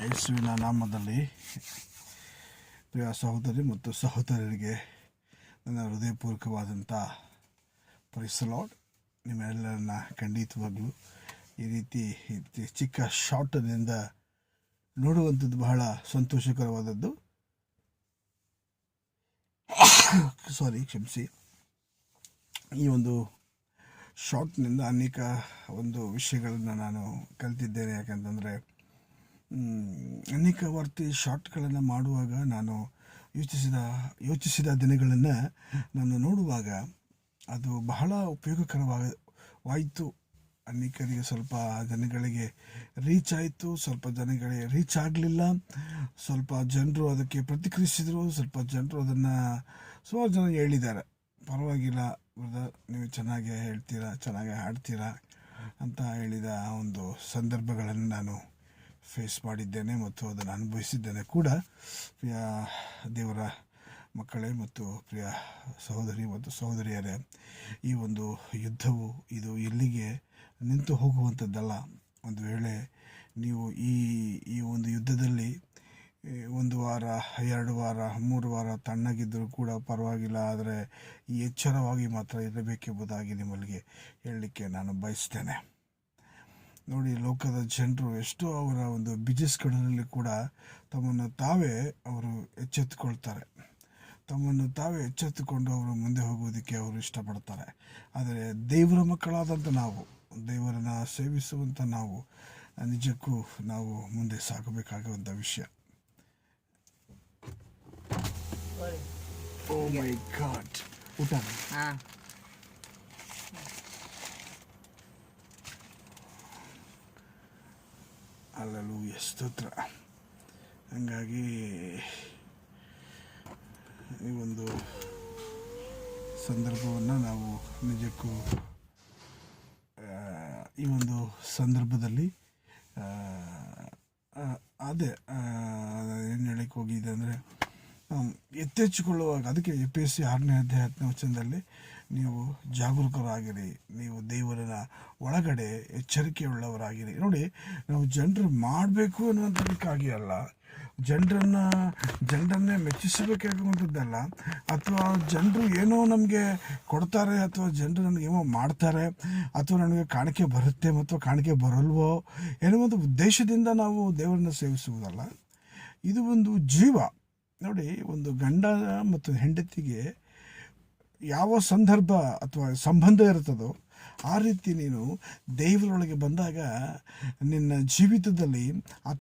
ಯೇಸುವಿನ ನಾಮದಲ್ಲಿ ಪ್ರಿಯ ಸಹೋದರಿ ಮತ್ತು ಸಹೋದರರಿಗೆ ನನ್ನ ಹೃದಯಪೂರ್ವಕವಾದಂಥ ಪ್ರೈಸ್ ಲಾರ್ಡ್. ನಿಮ್ಮೆಲ್ಲರನ್ನ ಖಂಡಿತವಾಗ್ಲೂ ಈ ರೀತಿ ಚಿಕ್ಕ ಶಾರ್ಟ್ನಿಂದ ನೋಡುವಂಥದ್ದು ಬಹಳ ಸಂತೋಷಕರವಾದದ್ದು. ಕ್ಷಮಿಸಿ. ಈ ಒಂದು ಶಾರ್ಟ್ನಿಂದ ಅನೇಕ ಒಂದು ವಿಷಯಗಳನ್ನು ನಾನು ಕಲಿತಿದ್ದೇನೆ. ಯಾಕಂತಂದರೆ ಅನೇಕ ವಾರ್ತೆ ಶಾರ್ಟ್ಗಳನ್ನು ಮಾಡುವಾಗ ನಾನು ಯೋಚಿಸಿದ ದಿನಗಳನ್ನು ನಾನು ನೋಡುವಾಗ ಅದು ಬಹಳ ಉಪಯೋಗಕರವಾಯಿತು. ಅನೇಕರಿಗೆ ಸ್ವಲ್ಪ ಜನಗಳಿಗೆ ರೀಚ್ ಆಯಿತು, ಸ್ವಲ್ಪ ಜನಗಳಿಗೆ ರೀಚ್ ಆಗಲಿಲ್ಲ. ಸ್ವಲ್ಪ ಜನರು ಅದಕ್ಕೆ ಪ್ರತಿಕ್ರಿಯಿಸಿದರು, ಸ್ವಲ್ಪ ಜನರು ಅದನ್ನು ಸುಮಾರು ಜನ ಹೇಳಿದ್ದಾರೆ, ಪರವಾಗಿಲ್ಲ ಬ್ರದರ್, ನೀವು ಚೆನ್ನಾಗಿ ಹೇಳ್ತೀರಾ, ಚೆನ್ನಾಗಿ ಹಾಡ್ತೀರಾ ಅಂತ ಹೇಳಿದ ಒಂದು ಸಂದರ್ಭಗಳನ್ನು ನಾನು ಫೇಸ್ ಮಾಡಿದ್ದೇನೆ ಮತ್ತು ಅದನ್ನು ಅನುಭವಿಸಿದ್ದೇನೆ ಕೂಡ. ಪ್ರಿಯ ದೇವರ ಮಕ್ಕಳೇ ಮತ್ತು ಪ್ರಿಯ ಸಹೋದರಿ ಮತ್ತು ಸಹೋದರಿಯರೇ, ಈ ಒಂದು ಯುದ್ಧವು ಇದು ಎಲ್ಲಿಗೆ ನಿಂತು ಹೋಗುವಂಥದ್ದಲ್ಲ. ಒಂದು ವೇಳೆ ನೀವು ಈ ಒಂದು ಯುದ್ಧದಲ್ಲಿ 1 ವಾರ, 2 ವಾರ, 3 ವಾರ ತಣ್ಣಗಿದ್ದರೂ ಕೂಡ ಪರವಾಗಿಲ್ಲ, ಆದರೆ ಈ ಎಚ್ಚರವಾಗಿ ಮಾತ್ರ ಇರಬೇಕೆಂಬುದಾಗಿ ನಿಮ್ಮಲ್ಲಿಗೆ ಹೇಳಲಿಕ್ಕೆ ನಾನು ಬಯಸ್ತೇನೆ. ನೋಡಿ, ಲೋಕದ ಜನರು ಎಷ್ಟೋ ಅವರ ಒಂದು ಬಿಸಿನೆಸ್ಗಳಲ್ಲಿ ಕೂಡ ತಮ್ಮನ್ನು ತಾವೇ ಅವರು ಎಚ್ಚೆತ್ತುಕೊಳ್ತಾರೆ, ತಮ್ಮನ್ನು ತಾವೇ ಎಚ್ಚೆತ್ತುಕೊಂಡು ಅವರು ಮುಂದೆ ಹೋಗೋದಕ್ಕೆ ಅವರು ಇಷ್ಟಪಡ್ತಾರೆ. ಆದರೆ ದೇವರ ಮಕ್ಕಳಾದಂಥ ನಾವು, ದೇವರನ್ನು ಸೇವಿಸುವಂಥ ನಾವು ನಿಜಕ್ಕೂ ನಾವು ಮುಂದೆ ಸಾಗಬೇಕಾಗುವಂಥ ವಿಷಯ. ಓ ಮೈ ಗಾಡ್, ಊಟ ಅಲ್ಲೂಯ ಸ್ತೋತ್ರ. ಹಾಗಾಗಿ ಈ ಒಂದು ಸಂದರ್ಭವನ್ನು ನಾವು ನಿಜಕ್ಕೂ ಈ ಒಂದು ಸಂದರ್ಭದಲ್ಲಿ ಏನು ಹೇಳಕ್ಕೆ ಹೋಗಿದೆ ಅಂದರೆ ಎತ್ತೆಚ್ಚಿಕೊಳ್ಳುವಾಗ, ಅದಕ್ಕೆ EPSC 6ನೇ ಅಧ್ಯಾಯ 10ನೇ ವಚನದಲ್ಲಿ ನೀವು ಜಾಗರೂಕರಾಗಿರಿ, ನೀವು ದೇವರ ಒಳಗಡೆ ಎಚ್ಚರಿಕೆಯುಳ್ಳವರಾಗಿರಿ. ನೋಡಿ, ನಾವು ಜನರು ಮಾಡಬೇಕು ಅನ್ನುವಂಥದ್ದಕ್ಕಾಗಿ ಅಲ್ಲ, ಜನರನ್ನೇ ಮೆಚ್ಚಿಸಬೇಕಾಗುವಂಥದ್ದಲ್ಲ, ಅಥವಾ ಜನರು ಏನೋ ನಮಗೆ ಕೊಡ್ತಾರೆ, ಅಥವಾ ಜನರು ನನಗೆ ಏನೋ ಮಾಡ್ತಾರೆ, ಅಥವಾ ನನಗೆ ಕಾಣಿಕೆ ಬರುತ್ತೆ ಮತ್ತು ಕಾಣಿಕೆ ಬರಲ್ವೋ ಏನೋ ಒಂದು ಉದ್ದೇಶದಿಂದ ನಾವು ದೇವರನ್ನು ಸೇವಿಸುವುದಲ್ಲ. ಇದು ಒಂದು ಜೀವ. ನೋಡಿ, ಒಂದು ಗಂಡ ಮತ್ತು ಹೆಂಡತಿಗೆ ಯಾವ ಸಂದರ್ಭ ಅಥವಾ ಸಂಬಂಧ ಇರ್ತದೋ ಆ ರೀತಿ ನೀನು ದೇವರೊಳಗೆ ಬಂದಾಗ ನಿನ್ನ ಜೀವಿತದಲ್ಲಿ ಆ